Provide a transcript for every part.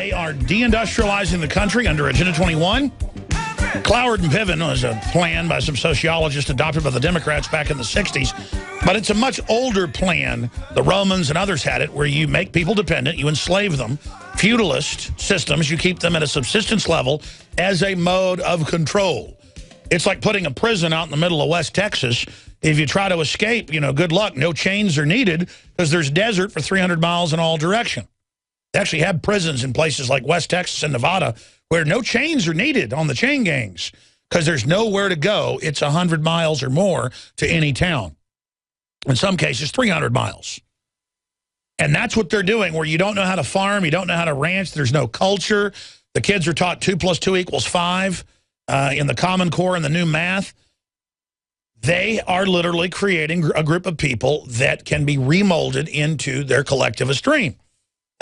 They are deindustrializing the country under Agenda 21. Cloward and Piven was a plan by some sociologists adopted by the Democrats back in the 60s. But it's a much older plan. The Romans and others had it, where you make people dependent, you enslave them. Feudalist systems, you keep them at a subsistence level as a mode of control. It's like putting a prison out in the middle of West Texas. If you try to escape, you know, good luck. No chains are needed because there's desert for 300 miles in all direction. They actually have prisons in places like West Texas and Nevada where no chains are needed on the chain gangs because there's nowhere to go. It's 100 miles or more to any town. In some cases, 300 miles. And that's what they're doing, where you don't know how to farm, you don't know how to ranch, there's no culture. The kids are taught 2 + 2 = 5 in the Common Core and the new math. They are literally creating a group of people that can be remolded into their collectivist dream.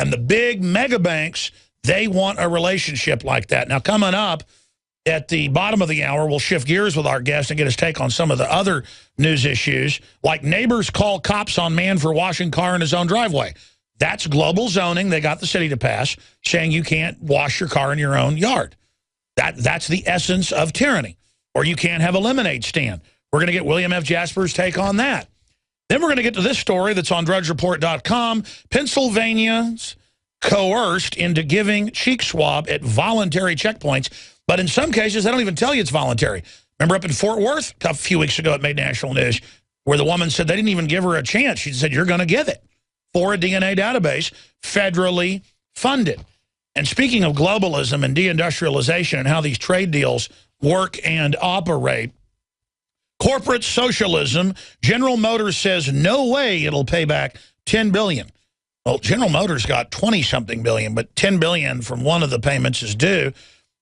And the big mega banks, they want a relationship like that. Now, coming up at the bottom of the hour, we'll shift gears with our guest and get his take on some of the other news issues, like neighbors call cops on man for washing car in his own driveway. That's global zoning. They got the city to pass, saying you can't wash your car in your own yard. That's the essence of tyranny. Or you can't have a lemonade stand. We're going to get William F. Jasper's take on that. Then we're going to get to this story that's on DrudgeReport.com. Pennsylvanians coerced into giving cheek swab at voluntary checkpoints, but in some cases, they don't even tell you it's voluntary. Remember up in Fort Worth a few weeks ago, it made national news, where the woman said they didn't even give her a chance. She said, you're going to give it for a DNA database, federally funded. And speaking of globalism and deindustrialization and how these trade deals work and operate, corporate socialism, General Motors says no way it'll pay back $10 billion. Well, General Motors got 20-something billion, but $10 billion from one of the payments is due.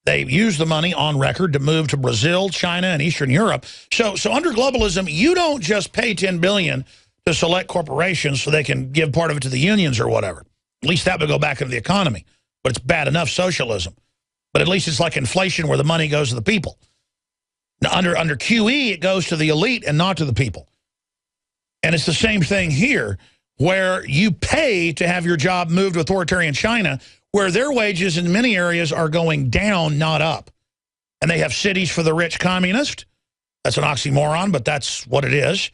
They've used the money on record to move to Brazil, China, and Eastern Europe. So under globalism, you don't just pay $10 billion to select corporations so they can give part of it to the unions or whatever. At least that would go back into the economy. But it's bad enough socialism. But at least it's like inflation where the money goes to the people. Now, under QE, it goes to the elite and not to the people. And it's the same thing here, where you pay to have your job moved to authoritarian China, where their wages in many areas are going down, not up. And they have cities for the rich communist. That's an oxymoron, but that's what it is.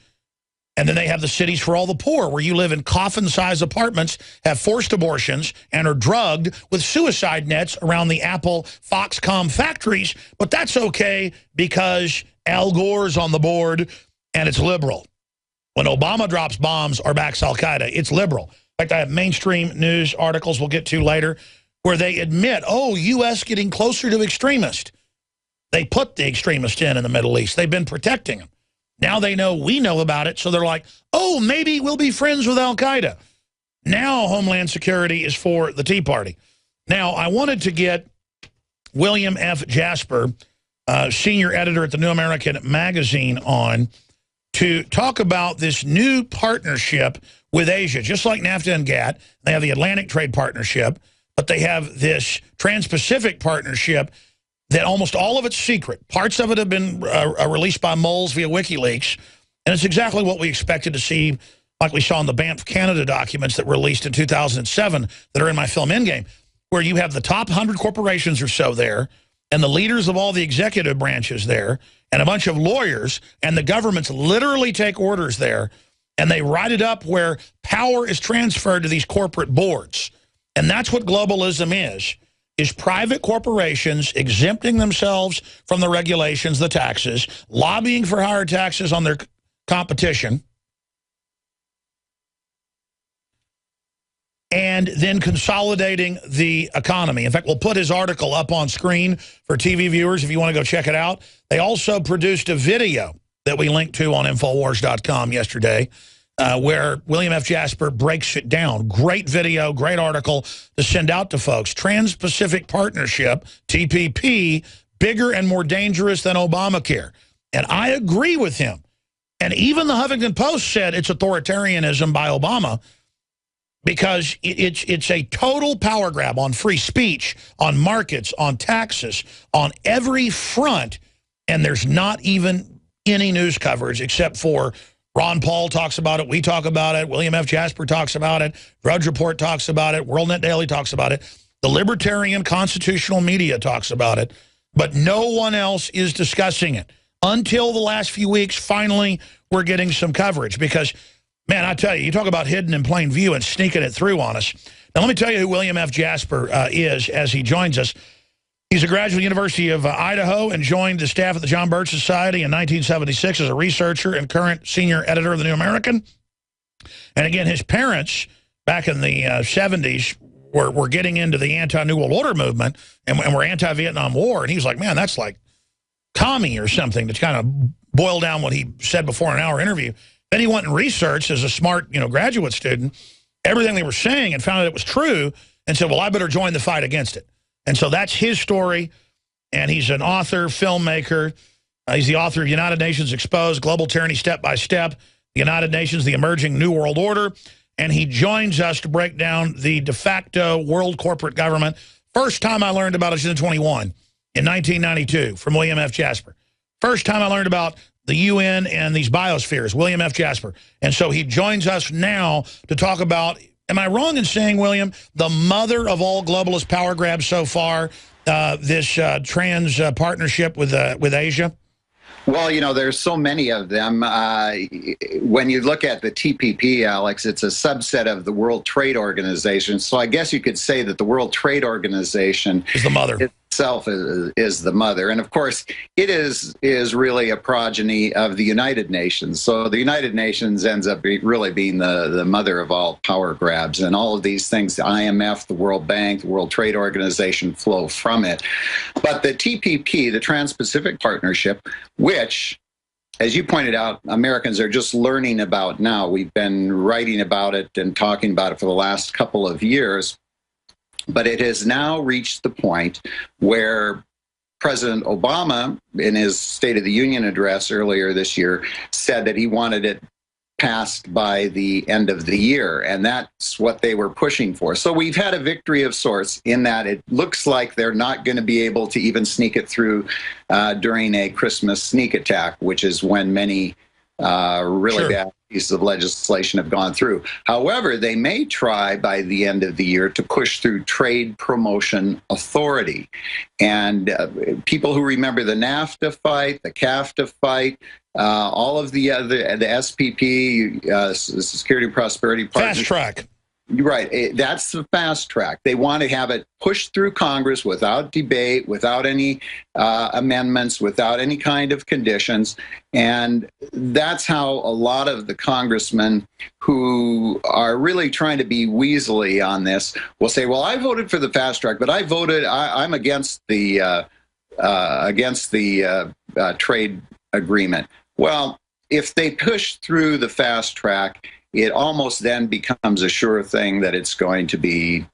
And then they have the cities for all the poor, where you live in coffin-sized apartments, have forced abortions, and are drugged with suicide nets around the Apple Foxconn factories. But that's okay because Al Gore's on the board, and it's liberal. When Obama drops bombs or backs al-Qaeda, it's liberal. In fact, I have mainstream news articles we'll get to later where they admit, oh, U.S. getting closer to extremist. They put the extremists in the Middle East. They've been protecting them. Now they know we know about it, so they're like, oh, maybe we'll be friends with al-Qaeda. Now Homeland Security is for the Tea Party. Now, I wanted to get William F. Jasper, senior editor at the New American Magazine, on to talk about this new partnership with Asia. Just like NAFTA and GATT, they have the Atlantic Trade Partnership, but they have this Trans-Pacific Partnership that almost all of it's secret. Parts of it have been released by moles via WikiLeaks, and it's exactly what we expected to see, like we saw in the Banff Canada documents that were released in 2007 that are in my film Endgame, where you have the top 100 corporations or so there, and the leaders of all the executive branches there, and a bunch of lawyers, and the governments literally take orders there, and they write it up where power is transferred to these corporate boards. And that's what globalism is private corporations exempting themselves from the regulations, the taxes, lobbying for higher taxes on their competition, and then consolidating the economy. In fact, we'll put his article up on screen for TV viewers if you want to go check it out. They also produced a video that we linked to on Infowars.com yesterday, where William F. Jasper breaks it down. Great video, great article to send out to folks. Trans-Pacific Partnership, TPP, bigger and more dangerous than Obamacare. And I agree with him. And even the Huffington Post said it's authoritarianism by Obama, because it's a total power grab on free speech, on markets, on taxes, on every front. And there's not even any news coverage except for Ron Paul talks about it, we talk about it, William F. Jasper talks about it, Drudge Report talks about it, WorldNet Daily talks about it. The libertarian constitutional media talks about it, but no one else is discussing it. Until the last few weeks, finally, we're getting some coverage because, man, I tell you, you talk about hidden in plain view and sneaking it through on us. Now, let me tell you who William F. Jasper is as he joins us. He's a graduate of the University of Idaho and joined the staff at the John Birch Society in 1976 as a researcher and current senior editor of the New American. And again, his parents, back in the 70s, were getting into the anti-New World Order movement and were anti-Vietnam War. And he was like, man, that's like commie or something, to kind of boil down what he said before an hour interview. Then he went and researched as a smart, graduate student, everything they were saying and found out it was true and said, well, I better join the fight against it. And so that's his story. And he's an author, filmmaker. He's the author of United Nations Exposed, Global Tyranny Step by Step, the United Nations, the Emerging New World Order. And he joins us to break down the de facto world corporate government. First time I learned about Agenda 21 in 1992 from William F. Jasper. First time I learned about the UN and these biospheres, William F. Jasper. And so he joins us now to talk about, am I wrong in saying, William, the mother of all globalist power grabs so far, this trans partnership with Asia? Well, there's so many of them. When you look at the TPP, Alex, it's a subset of the World Trade Organization. So I guess you could say that the World Trade Organization is the mother. Itself is the mother. And of course, it is really a progeny of the United Nations. So the United Nations ends up really being the mother of all power grabs. And all of these things, the IMF, the World Bank, the World Trade Organization, flow from it. But the TPP, the Trans-Pacific Partnership, which, as you pointed out, Americans are just learning about now. We've been writing about it and talking about it for the last couple of years. But it has now reached the point where President Obama, in his State of the Union address earlier this year, said that he wanted it passed by the end of the year. And that's what they were pushing for. So we've had a victory of sorts in that it looks like they're not going to be able to even sneak it through during a Christmas sneak attack, which is when many really bad pieces of legislation have gone through. However, they may try by the end of the year to push through Trade Promotion Authority. And people who remember the NAFTA fight, the CAFTA fight, all of the SPP, Security Prosperity Partnership. Fast track. Right. That's the fast track. They want to have it pushed through Congress without debate, without any amendments, without any kind of conditions. And that's how a lot of the congressmen who are really trying to be weaselly on this will say, well, I voted for the fast track, but I'm against the trade agreement. Well, if they push through the fast track, it almost then becomes a sure thing that it's going to be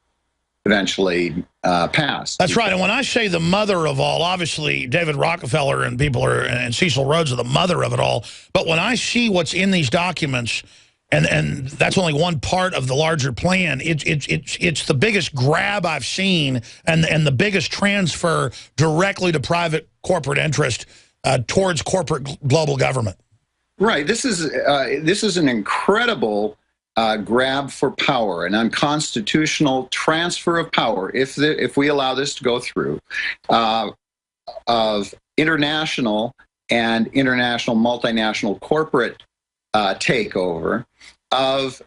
eventually passed. That's right. And when I say the mother of all, obviously David Rockefeller and and Cecil Rhodes are the mother of it all. But when I see what's in these documents, and that's only one part of the larger plan, it's the biggest grab I've seen and the biggest transfer directly to private corporate interest towards corporate global government. Right. This is an incredible grab for power, an unconstitutional transfer of power, if we allow this to go through, of international and multinational corporate takeover of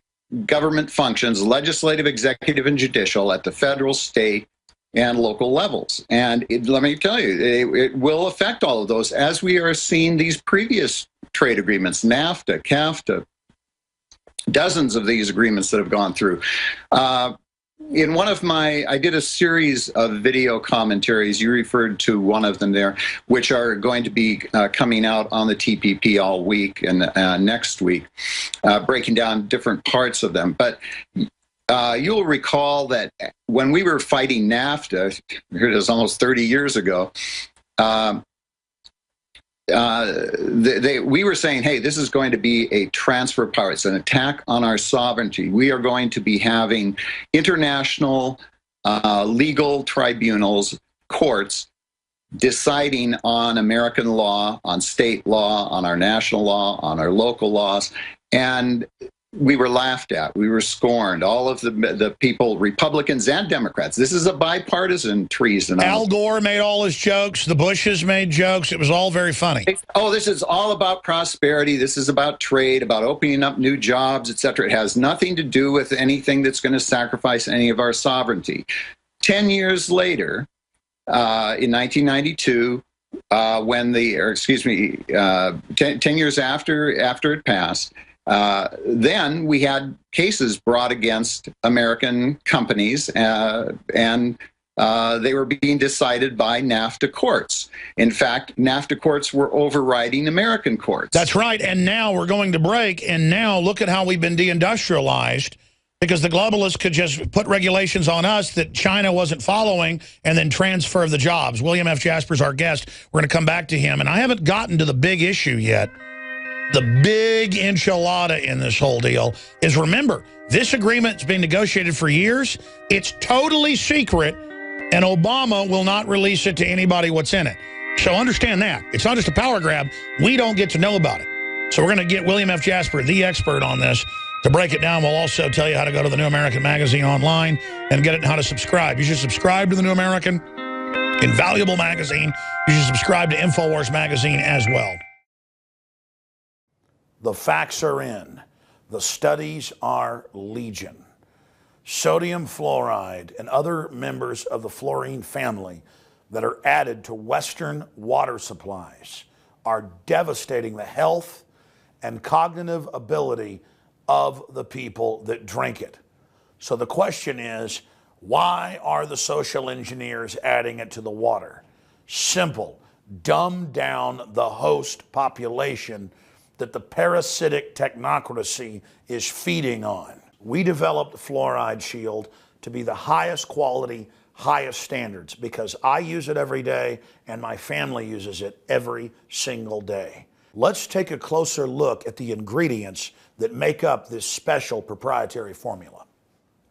government functions, legislative, executive, and judicial at the federal, state, and local levels. And let me tell you, it will affect all of those, as we are seeing these previous trade agreements, NAFTA, CAFTA, dozens of these agreements that have gone through. In one of I did a series of video commentaries, you referred to one of them there, which are going to be coming out on the TPP all week and next week, breaking down different parts of them. But you'll recall that when we were fighting NAFTA, here it is almost 30 years ago, we were saying, hey, this is going to be a transfer of power. It's an attack on our sovereignty. We are going to be having international legal tribunals, courts, deciding on American law, on state law, on our national law, on our local laws. And we were laughed at. We were scorned. All of the people, Republicans and Democrats. This is a bipartisan treason. Al Gore made all his jokes. The Bushes made jokes. It was all very funny. Oh, this is all about prosperity. This is about trade, about opening up new jobs, etc. It has nothing to do with anything that's going to sacrifice any of our sovereignty. 10 years later, in 1992, 10 years after it passed, then we had cases brought against American companies, and they were being decided by NAFTA courts. In fact, NAFTA courts were overriding American courts. That's right. And now we're going to break, and now look at how we've been deindustrialized, because the globalists could just put regulations on us that China wasn't following and then transfer the jobs. William F. Jasper's our guest. We're going to come back to him. And I haven't gotten to the big issue yet. The big enchilada in this whole deal is, remember, this agreement's been negotiated for years. It's totally secret, and Obama will not release it to anybody what's in it. So understand that. It's not just a power grab. We don't get to know about it. So we're going to get William F. Jasper, the expert on this, to break it down. We'll also tell you how to go to the New American Magazine online and get it and how to subscribe. You should subscribe to the New American, invaluable magazine. You should subscribe to InfoWars magazine as well. The facts are in. The studies are legion. Sodium fluoride and other members of the fluorine family that are added to Western water supplies are devastating the health and cognitive ability of the people that drink it. So the question is, why are the social engineers adding it to the water? Simple. Dumb down the host population that the parasitic technocracy is feeding on. We developed Fluoride Shield to be the highest quality, highest standards, because I use it every day and my family uses it every single day. Let's take a closer look at the ingredients that make up this special proprietary formula.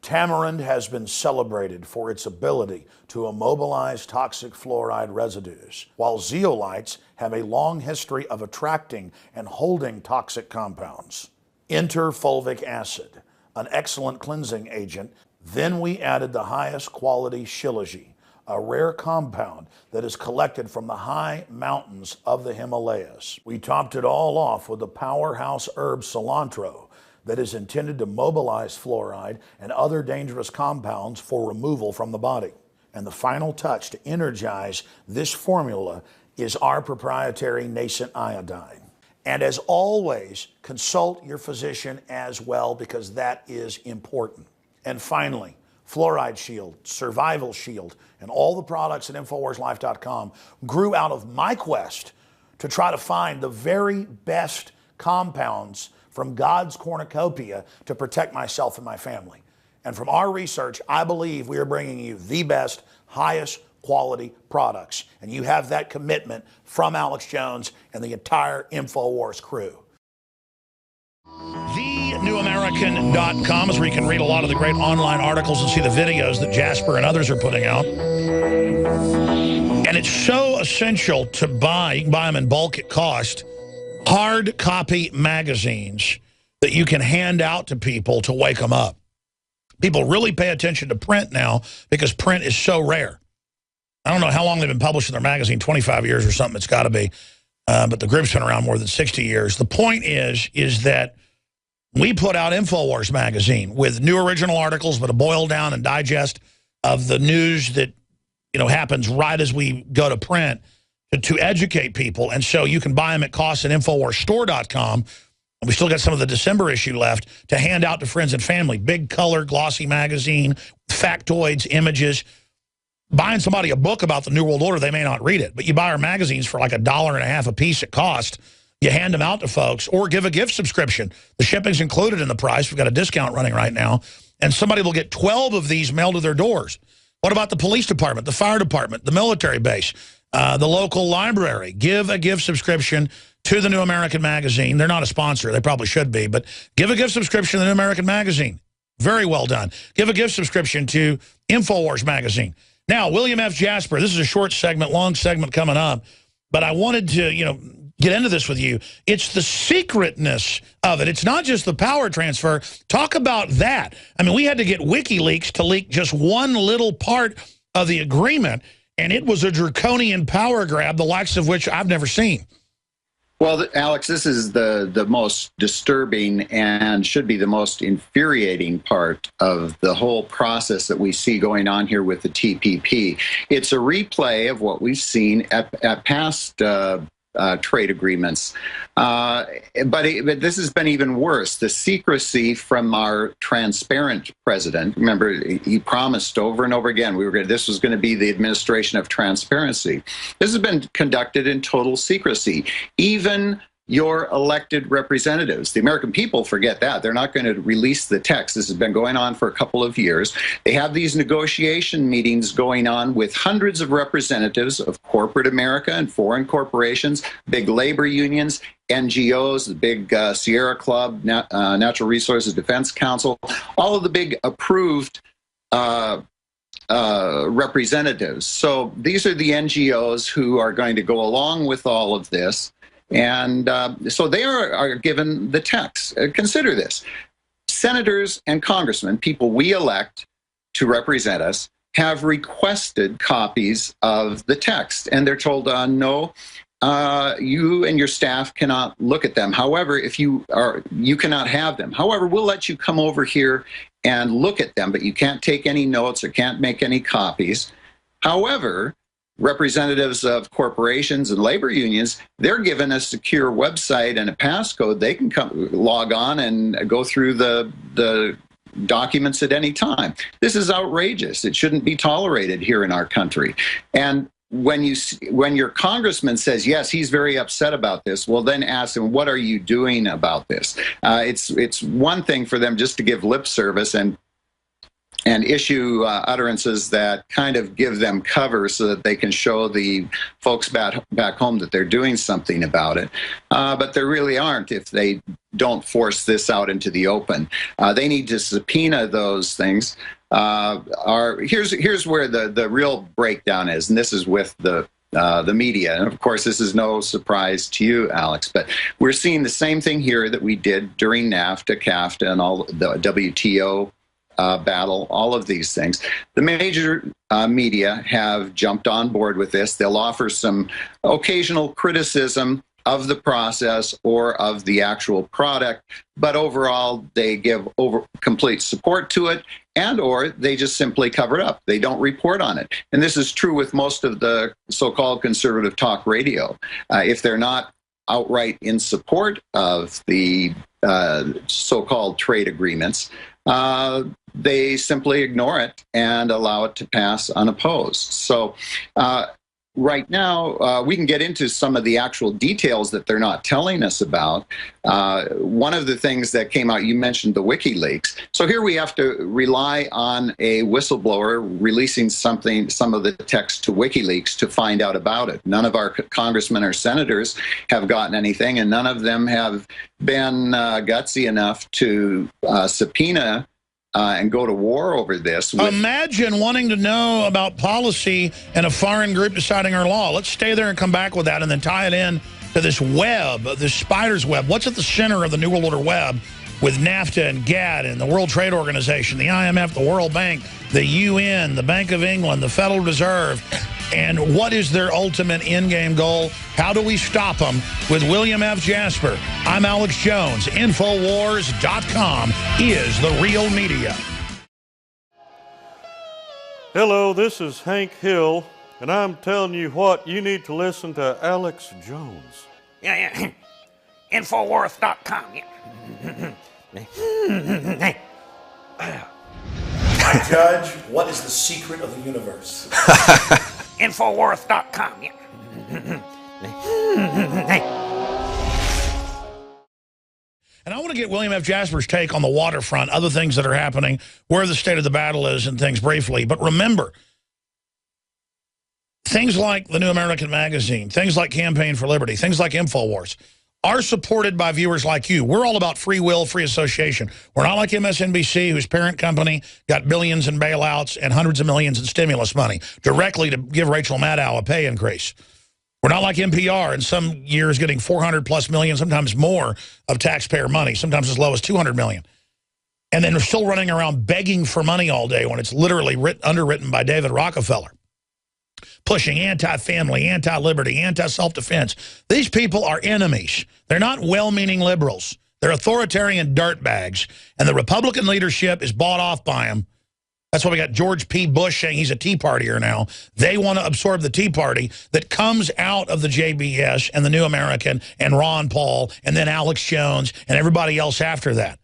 Tamarind has been celebrated for its ability to immobilize toxic fluoride residues, while zeolites have a long history of attracting and holding toxic compounds. Enter fulvic acid, an excellent cleansing agent. Then we added the highest quality shilajit, a rare compound that is collected from the high mountains of the Himalayas. We topped it all off with the powerhouse herb cilantro that is intended to mobilize fluoride and other dangerous compounds for removal from the body. And the final touch to energize this formula is our proprietary nascent iodine. And as always, consult your physician as well, because that is important. And finally, Fluoride Shield, Survival Shield, and all the products at InfoWarsLife.com grew out of my quest to try to find the very best compounds from God's cornucopia to protect myself and my family. And from our research, I believe we are bringing you the best, highest quality products. And you have that commitment from Alex Jones and the entire InfoWars crew. TheNewAmerican.com is where you can read a lot of the great online articles and see the videos that Jasper and others are putting out. And it's so essential to buy, you can buy them in bulk at cost, hard copy magazines that you can hand out to people to wake them up. People really pay attention to print now because print is so rare. I don't know how long they've been publishing their magazine, 25 years or something, it's got to be. But the group's been around more than 60 years. The point is that we put out InfoWars magazine with new original articles, but a boil down and digest of the news that happens right as we go to print to educate people. And so you can buy them at cost at InfoWarsStore.com. We still got some of the December issue left to hand out to friends and family. Big color, glossy magazine, factoids, images. Buying somebody a book about the New World Order, they may not read it, but you buy our magazines for like $1.50 a piece at cost. You hand them out to folks or give a gift subscription. The shipping's included in the price. We've got a discount running right now. And somebody will get 12 of these mailed to their doors. What about the police department, the fire department, the military base, the local library? Give a gift subscription to the New American Magazine. They're not a sponsor. They probably should be. But give a gift subscription to the New American Magazine. Very well done. Give a gift subscription to InfoWars Magazine. Now, William F. Jasper, this is a short segment, long segment coming up. But I wanted to, get into this with you. It's the secretness of it. It's not just the power transfer. Talk about that. I mean, we had to get WikiLeaks to leak just one little part of the agreement, and it was a draconian power grab, the likes of which I've never seen. Well, Alex, this is the most disturbing and should be the most infuriating part of the whole process that we see going on here with the TPP. It's a replay of what we've seen at past trade agreements. But this has been even worse. The secrecy from our transparent president. Remember, he promised over and over again this was going to be the administration of transparency. This has been conducted in total secrecy. Even your elected representatives. The American people forget that. They're not going to release the text. This has been going on for a couple of years. They have these negotiation meetings going on with hundreds of representatives of corporate America and foreign corporations, big labor unions, NGOs, the big Sierra Club, Natural Resources Defense Council, all of the big approved representatives. So these are the NGOs who are going to go along with all of this. And so they are given the text. Consider this. Senators and congressmen, people we elect to represent us, have requested copies of the text. And they're told, no, you and your staff cannot look at them. However, you cannot have them. However, we'll let you come over here and look at them, but you can't take any notes or can't make any copies. However, representatives of corporations and labor unions, they're given a secure website and a passcode. They can log on and go through the documents at any time. This is outrageous. It shouldn't be tolerated here in our country. And when your congressman says, yes, he's very upset about this, well, then ask him, what are you doing about this? It's one thing for them just to give lip service and issue utterances that kind of give them cover so that they can show the folks back home that they're doing something about it. But they really aren't if they don't force this out into the open. They need to subpoena those things. Here's where the real breakdown is, and this is with the media. And of course, this is no surprise to you, Alex, but we're seeing the same thing here that we did during NAFTA, CAFTA, and all the WTO battle, all of these things. The major media have jumped on board with this. They'll offer some occasional criticism of the process or of the actual product, but overall they give complete support to it, and or they just simply cover it up. They don't report on it. And this is true with most of the so-called conservative talk radio. If they're not outright in support of the so-called trade agreements, they simply ignore it and allow it to pass unopposed. So right now, we can get into some of the actual details that they're not telling us about. One of the things that came out, you mentioned the WikiLeaks. So here we have to rely on a whistleblower releasing some of the text to WikiLeaks to find out about it. None of our congressmen or senators have gotten anything, and none of them have been gutsy enough to subpoena and go to war over this. Imagine wanting to know about policy and a foreign group deciding our law. Let's stay there and come back with that and then tie it in to this web, this spider's web. What's at the center of the New World Order web with NAFTA and GATT and the World Trade Organization, the IMF, the World Bank, the UN, the Bank of England, the Federal Reserve, and what is their ultimate end-game goal? How do we stop them? With William F. Jasper, I'm Alex Jones. Infowars.com is the real media. Hello, this is Hank Hill, and I'm telling you what, you need to listen to Alex Jones. Yeah. Infowars.com, Judge, what is the secret of the universe? Infowars.com, And I want to get William F. Jasper's take on the waterfront, other things that are happening, where the state of the battle is, and things briefly. But remember, things like the New American Magazine, things like Campaign for Liberty, things like InfoWars are supported by viewers like you. We're all about free will, free association. We're not like MSNBC, whose parent company got billions in bailouts and hundreds of millions in stimulus money directly to give Rachel Maddow a pay increase. We're not like NPR in some years getting 400 plus million, sometimes more, of taxpayer money, sometimes as low as 200 million. And then we're still running around begging for money all day when it's literally underwritten by David Rockefeller, pushing anti-family, anti-liberty, anti-self-defense. These people are enemies. They're not well-meaning liberals. They're authoritarian dirtbags, and the Republican leadership is bought off by them. That's why we got George P. Bush saying he's a Tea Partier now. They want to absorb the Tea Party that comes out of the JBS and the New American and Ron Paul and then Alex Jones and everybody else after that.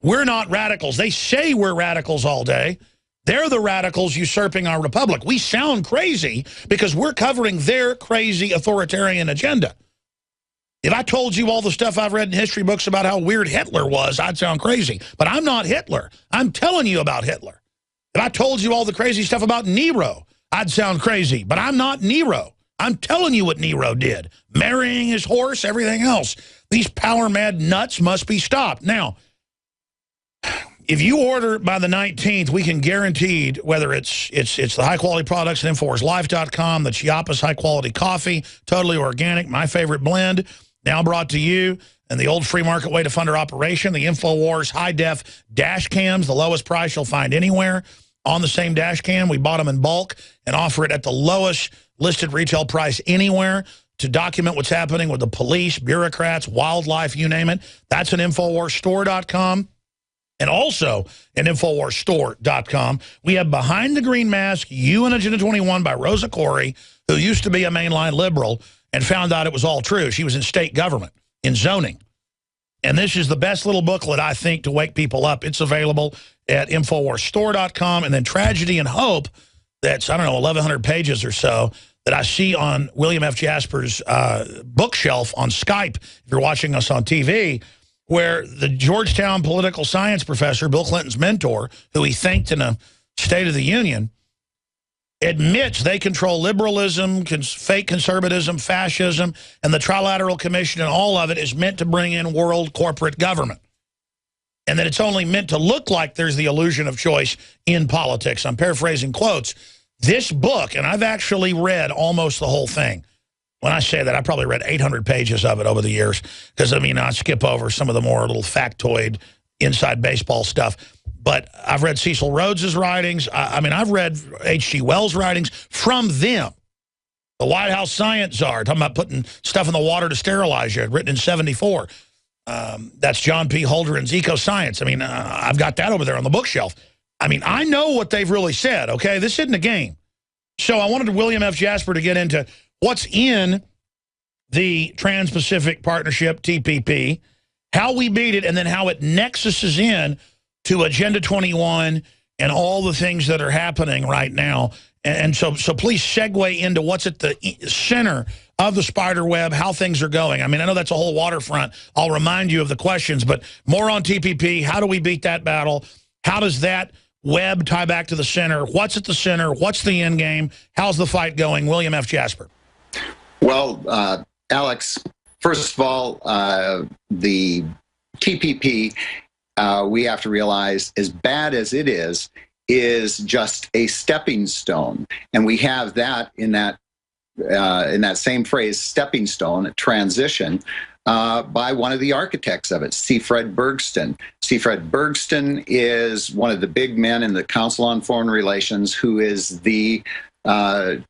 We're not radicals. They say we're radicals all day. They're the radicals usurping our republic. We sound crazy because we're covering their crazy authoritarian agenda. If I told you all the stuff I've read in history books about how weird Hitler was, I'd sound crazy. But I'm not Hitler. I'm telling you about Hitler. If I told you all the crazy stuff about Nero, I'd sound crazy. But I'm not Nero. I'm telling you what Nero did. Marrying his horse, everything else. These power-mad nuts must be stopped. Now, if you order by the 19th, we can guarantee whether it's the high-quality products at InfoWarsLife.com, the Chiapas high-quality coffee, totally organic, my favorite blend, now brought to you, and the old free market way to fund our operation, the InfoWars high-def dash cams, the lowest price you'll find anywhere. On the same dash cam, we bought them in bulk and offer it at the lowest listed retail price anywhere to document what's happening with the police, bureaucrats, wildlife, you name it. That's at InfoWarsStore.com. And also at InfoWarsStore.com, we have Behind the Green Mask, You and Agenda 21 by Rosa Corey, who used to be a mainline liberal and found out it was all true. She was in state government, in zoning. And this is the best little booklet, I think, to wake people up. It's available at InfoWarsStore.com. And then Tragedy and Hope, that's, I don't know, 1,100 pages or so, that I see on William F. Jasper's bookshelf on Skype, if you're watching us on TV, where the Georgetown political science professor, Bill Clinton's mentor, who he thanked in a State of the Union, admits they control liberalism, fake conservatism, fascism, and the Trilateral Commission, and all of it is meant to bring in world corporate government. And that it's only meant to look like there's the illusion of choice in politics. I'm paraphrasing quotes. This book, and I've actually read almost the whole thing. When I say that, I probably read 800 pages of it over the years because, I mean, I skip over some of the more little factoid inside baseball stuff. But I've read Cecil Rhodes's writings. I mean, I've read H.G. Wells' writings from them. The White House science czar, talking about putting stuff in the water to sterilize you, written in 74. That's John P. Holdren's Eco-Science. I mean, I've got that over there on the bookshelf. I mean, I know what they've really said, okay? This isn't a game. So I wanted William F. Jasper to get into what's in the Trans-Pacific Partnership, TPP, how we beat it, and then how it nexuses in to Agenda 21 and all the things that are happening right now. And so please segue into what's at the center of the spider web, how things are going. I mean, I know that's a whole waterfront. I'll remind you of the questions, but more on TPP. How do we beat that battle? How does that web tie back to the center? What's at the center? What's the end game? How's the fight going? William F. Jasper. Well, Alex, first of all, the TPP, we have to realize, as bad as it is just a stepping stone. And we have that in that same phrase, stepping stone, transition, by one of the architects of it, C. Fred Bergsten. C. Fred Bergsten is one of the big men in the Council on Foreign Relations who is the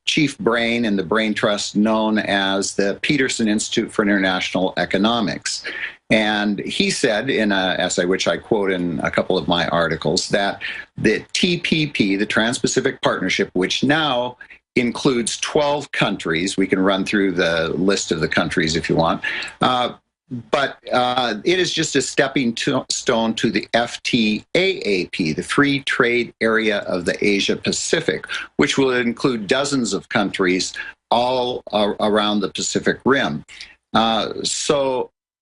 chief brain in the brain trust known as the Peterson Institute for International Economics. And he said in an essay, which I quote in a couple of my articles, that the TPP, the Trans-Pacific Partnership, which now includes 12 countries, we can run through the list of the countries if you want, but it is just a stepping stone to the FTAAP, the Free Trade Area of the Asia Pacific, which will include dozens of countries all around the Pacific Rim.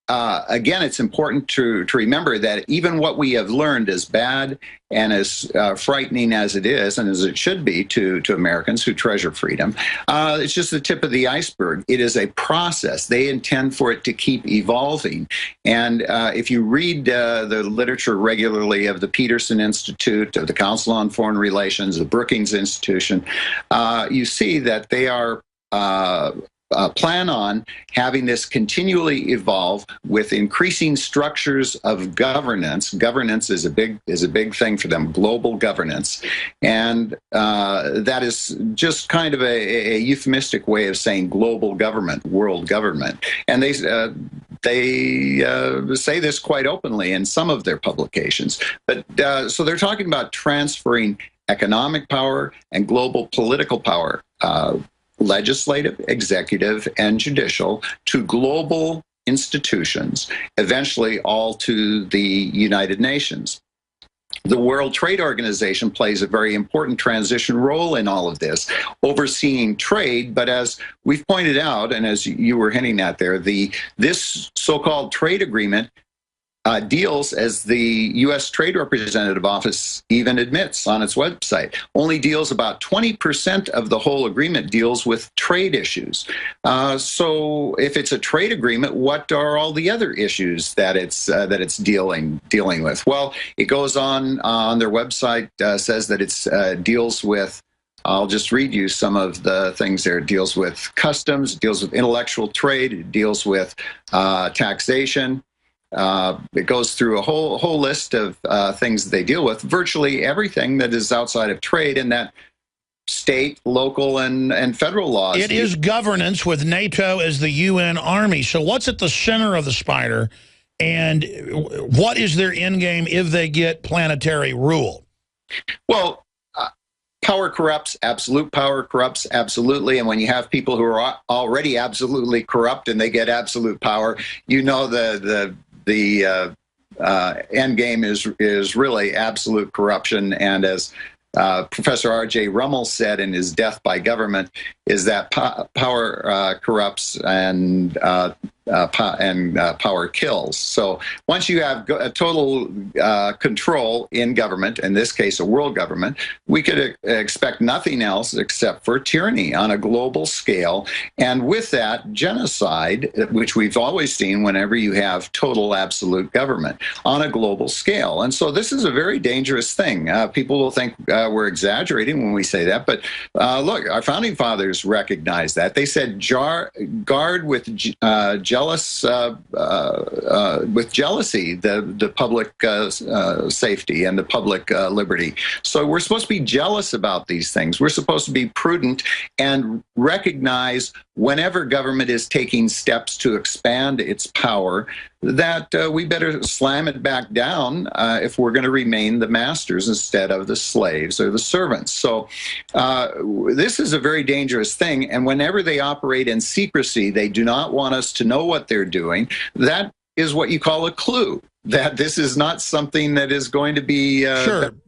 Again, it's important to remember that even what we have learned, as bad and as frightening as it is, and as it should be to Americans who treasure freedom, it's just the tip of the iceberg. It is a process. They intend for it to keep evolving. And if you read the literature regularly of the Peterson Institute, of the Council on Foreign Relations, the Brookings Institution, you see that they are plan on having this continually evolve with increasing structures of governance. Governance is a big thing for them, global governance, and that is just kind of a euphemistic way of saying global government, world government. And they say this quite openly in some of their publications. But so they're talking about transferring economic power and global political power, legislative, executive, and judicial, to global institutions, eventually all to the United Nations. The World Trade Organization plays a very important transition role in all of this, overseeing trade. But as we've pointed out, and as you were hinting at there, this so-called trade agreement deals, as the U.S. Trade Representative Office even admits on its website, only deals about 20% of the whole agreement deals with trade issues. So if it's a trade agreement, what are all the other issues that it's dealing with? Well, it goes on their website, says that it deals with, I'll just read you some of the things there. It deals with customs, it deals with intellectual trade, it deals with taxation. It goes through a whole list of things that they deal with, virtually everything that is outside of trade, and that state, local, and federal laws. It is governance with NATO as the UN army. So what's at the center of the spider, and what is their end game if they get planetary rule? Well, power corrupts. Absolute power corrupts absolutely. And when you have people who are already absolutely corrupt and they get absolute power, you know the end game is really absolute corruption. And as Professor R.J. Rummel said in his Death by Government, is that power corrupts and power kills. So once you have a total control in government, in this case a world government, we could expect nothing else except for tyranny on a global scale. And with that, genocide, which we've always seen whenever you have total absolute government on a global scale. And so this is a very dangerous thing. People will think we're exaggerating when we say that, but look, our founding fathers recognized that. They said guard with jealousy the public safety and the public liberty. So we're supposed to be jealous about these things. We're supposed to be prudent and recognize whenever government is taking steps to expand its power that we better slam it back down if we're going to remain the masters instead of the slaves or the servants. So this is a very dangerous thing. And whenever they operate in secrecy, they do not want us to know what they're doing. That is what you call a clue, that this is not something that is going to be...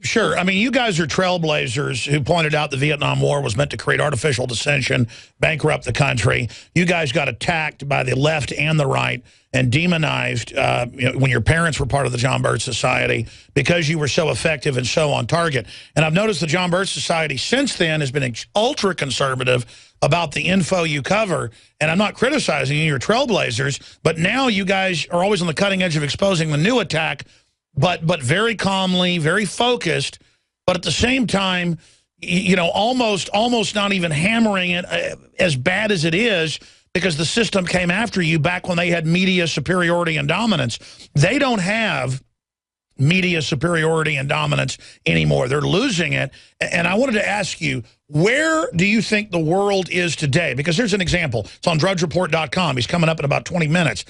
Sure. I mean, you guys are trailblazers who pointed out the Vietnam War was meant to create artificial dissension, bankrupt the country. You guys got attacked by the left and the right and demonized when your parents were part of the John Birch Society because you were so effective and so on target. And I've noticed the John Birch Society since then has been ultra-conservative about the info you cover. And I'm not criticizing you, you're trailblazers, but now you guys are always on the cutting edge of exposing the new attack, but very calmly, very focused, but at the same time, you know, almost not even hammering it as bad as it is, because the system came after you back when they had media superiority and dominance. They don't have media superiority and dominance anymore. They're losing it. And I wanted to ask you, where do you think the world is today? Because here's an example. It's on drudgereport.com. He's coming up in about 20 minutes.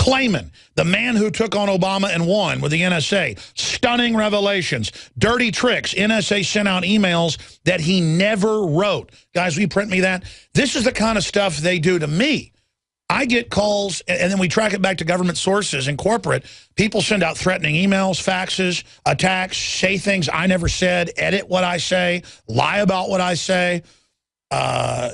Klayman, the man who took on Obama and won with the NSA, stunning revelations, dirty tricks. NSA sent out emails that he never wrote. Guys, will you print me that? This is the kind of stuff they do to me. I get calls, and then we track it back to government sources and corporate. People send out threatening emails, faxes, attacks, say things I never said, edit what I say, lie about what I say. But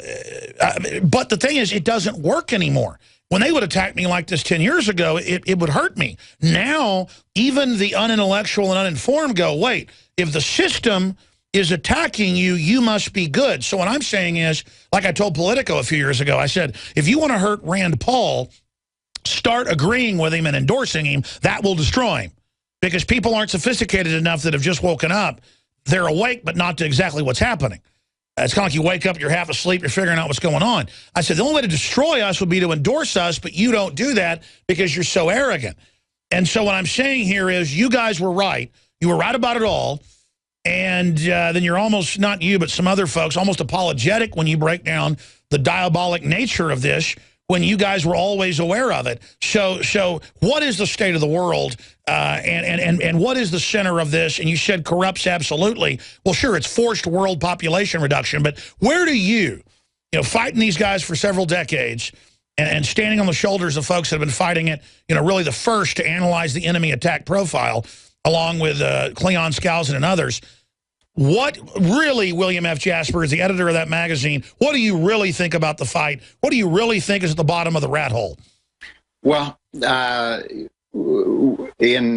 the thing is, it doesn't work anymore. When they would attack me like this 10 years ago, it would hurt me. Now, even the unintellectual and uninformed go, wait, if the system is attacking you, you must be good. So what I'm saying is, like I told Politico a few years ago, I said, if you want to hurt Rand Paul, start agreeing with him and endorsing him. That will destroy him. Because people aren't sophisticated enough that have just woken up. They're awake, but not to exactly what's happening. It's kind of like you wake up, you're half asleep, you're figuring out what's going on. I said, the only way to destroy us would be to endorse us, but you don't do that because you're so arrogant. And so what I'm saying here is you guys were right. You were right about it all. And then you're almost, not you, but some other folks, almost apologetic when you break down the diabolic nature of this when you guys were always aware of it. So what is the state of the world and what is the center of this? And you said corrupts absolutely. Well, sure, it's forced world population reduction, but where do you fighting these guys for several decades and standing on the shoulders of folks that have been fighting it, really the first to analyze the enemy attack profile, along with Cleon Skousen and others. What really, William F. Jasper, is the editor of that magazine, what do you really think about the fight? What do you really think is at the bottom of the rat hole? Well, in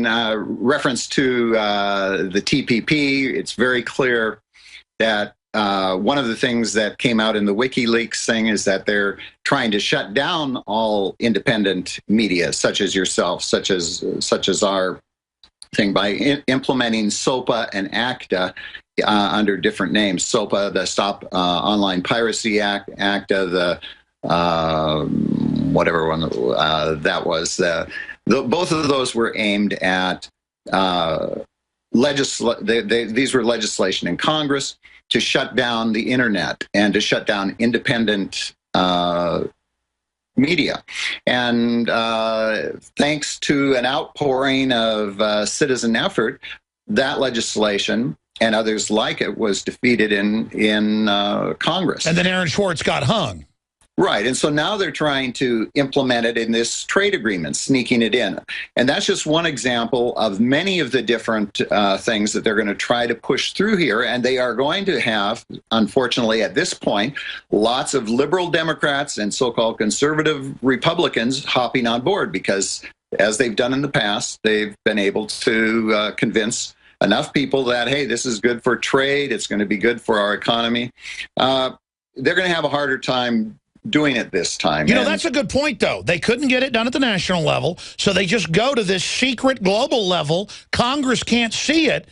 reference to the TPP, it's very clear that one of the things that came out in the WikiLeaks thing is that they're trying to shut down all independent media, such as yourself, such as our thing, by implementing SOPA and ACTA under different names. SOPA, the Stop Online Piracy Act, ACTA, the whatever one that was. Both of those were aimed at these were legislation in Congress to shut down the internet and to shut down independent media. And thanks to an outpouring of citizen effort, that legislation and others like it was defeated in Congress. And then Aaron Schwartz got hung. Right. And so now they're trying to implement it in this trade agreement, sneaking it in. And that's just one example of many of the different things that they're going to try to push through here. And they are going to have, unfortunately, at this point, lots of liberal Democrats and so-called conservative Republicans hopping on board because, as they've done in the past, they've been able to convince enough people that, hey, this is good for trade, it's going to be good for our economy. They're going to have a harder time doing it this time. That's a good point, though. They couldn't get it done at the national level, so they just go to this secret global level. Congress can't see it.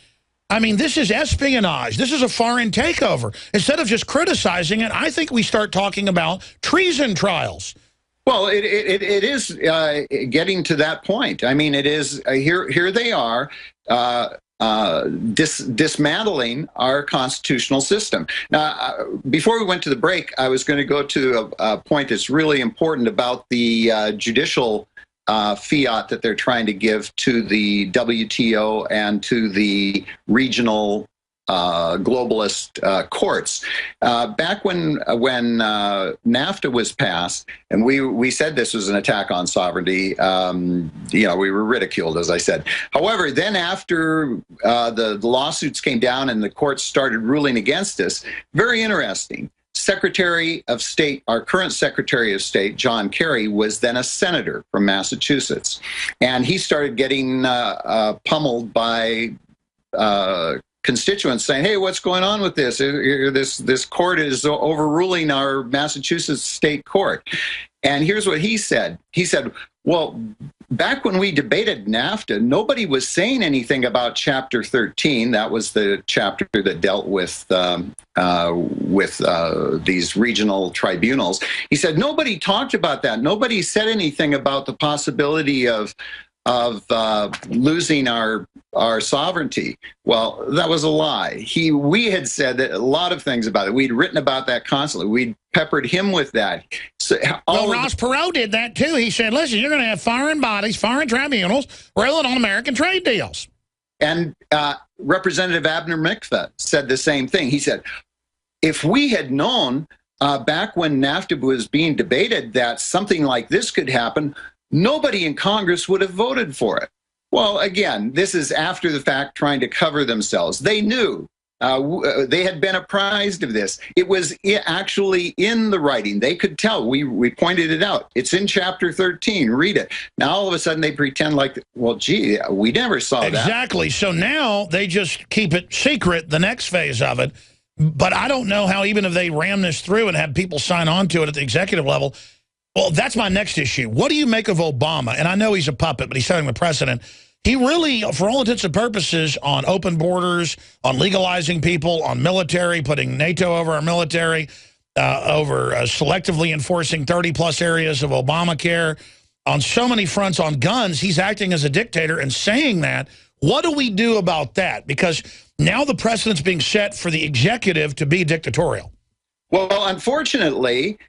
I mean, this is espionage. This is a foreign takeover. Instead of just criticizing it, I think we start talking about treason trials. Well, it is getting to that point. I mean, it is here they are dismantling our constitutional system. Now, before we went to the break, I was going to go to a point that's really important about the judicial fiat that they're trying to give to the WTO and to the regional globalist courts. Back when NAFTA was passed, and we said this was an attack on sovereignty, we were ridiculed, as I said. However, then after the lawsuits came down and the courts started ruling against us, very interesting. Secretary of State, our current Secretary of State, John Kerry, was then a senator from Massachusetts. And he started getting pummeled by constituents saying, hey, what's going on with this? This court is overruling our Massachusetts state court. And here's what he said. He said, well, back when we debated NAFTA, nobody was saying anything about Chapter 13. That was the chapter that dealt with these regional tribunals. He said, nobody talked about that. Nobody said anything about the possibility of losing our sovereignty. Well, that was a lie. We had said that a lot of things about it. We'd written about that constantly. We'd peppered him with that. So, Ross Perot did that too. He said, listen, you're going to have foreign bodies, foreign tribunals, ruling on American trade deals. And Representative Abner Mikva said the same thing. He said, if we had known back when NAFTA was being debated that something like this could happen, nobody in Congress would have voted for it. Well, again, this is after the fact trying to cover themselves. They knew. They had been apprised of this. It was actually in the writing. They could tell. We pointed it out. It's in Chapter 13. Read it. Now, all of a sudden, they pretend like, well, gee, we never saw that. Exactly. So now they just keep it secret, the next phase of it. But I don't know how, even if they ram this through and have people sign on to it at the executive level. Well, that's my next issue. What do you make of Obama? And I know he's a puppet, but he's setting the precedent. he really, for all intents and purposes, on open borders, on legalizing people, on military, putting NATO over our military, over selectively enforcing 30-plus areas of Obamacare, on so many fronts on guns, he's acting as a dictator and saying that. What do we do about that? Because now the precedent's being set for the executive to be dictatorial. Well, unfortunately,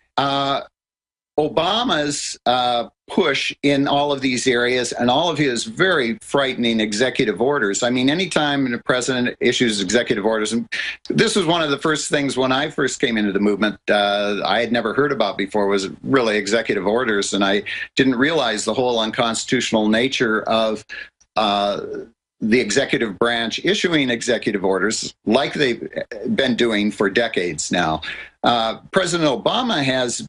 Obama's push in all of these areas and all of his very frightening executive orders. I mean, anytime the president issues executive orders, and this was one of the first things when I first came into the movement I had never heard about before, was really executive orders, and I didn't realize the whole unconstitutional nature of the executive branch issuing executive orders like they've been doing for decades now. President Obama has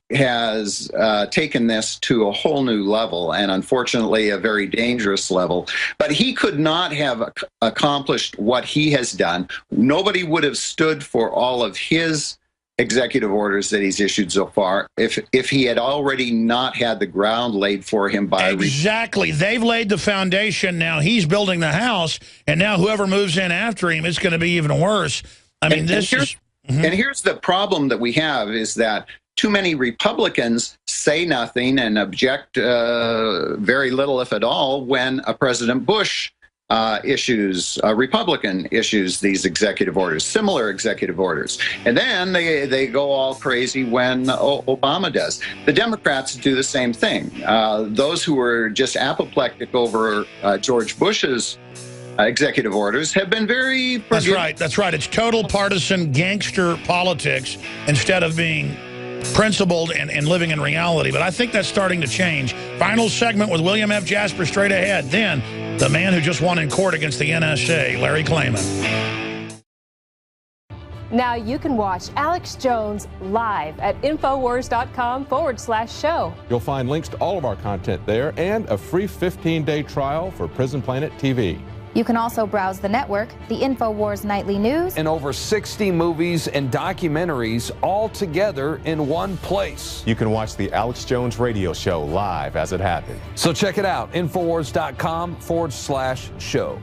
taken this to a whole new level, and unfortunately a very dangerous level. But he could not have accomplished what he has done. Nobody would have stood for all of his executive orders that he's issued so far if he had already not had the ground laid for him by... Exactly. They've laid the foundation. Now he's building the house, and now whoever moves in after him, it's going to be even worse. I mean, this is... And here's the problem that we have, is that too many Republicans say nothing and object very little, if at all, when a President Bush Republican issues these executive orders, similar executive orders. And then they go all crazy when Obama does. The Democrats do the same thing. Those who were just apoplectic over George Bush's executive orders have been very forgiving. That's right. It's total partisan gangster politics instead of being principled and living in reality. But I think that's starting to change. Final segment with William F. Jasper straight ahead. Then the man who just won in court against the NSA, Larry Klayman. Now you can watch Alex Jones live at Infowars.com/show. You'll find links to all of our content there and a free 15-day trial for Prison Planet TV. You can also browse the network, the InfoWars Nightly News, and over 60 movies and documentaries all together in one place. You can watch the Alex Jones Radio Show live as it happened. So check it out, Infowars.com/show.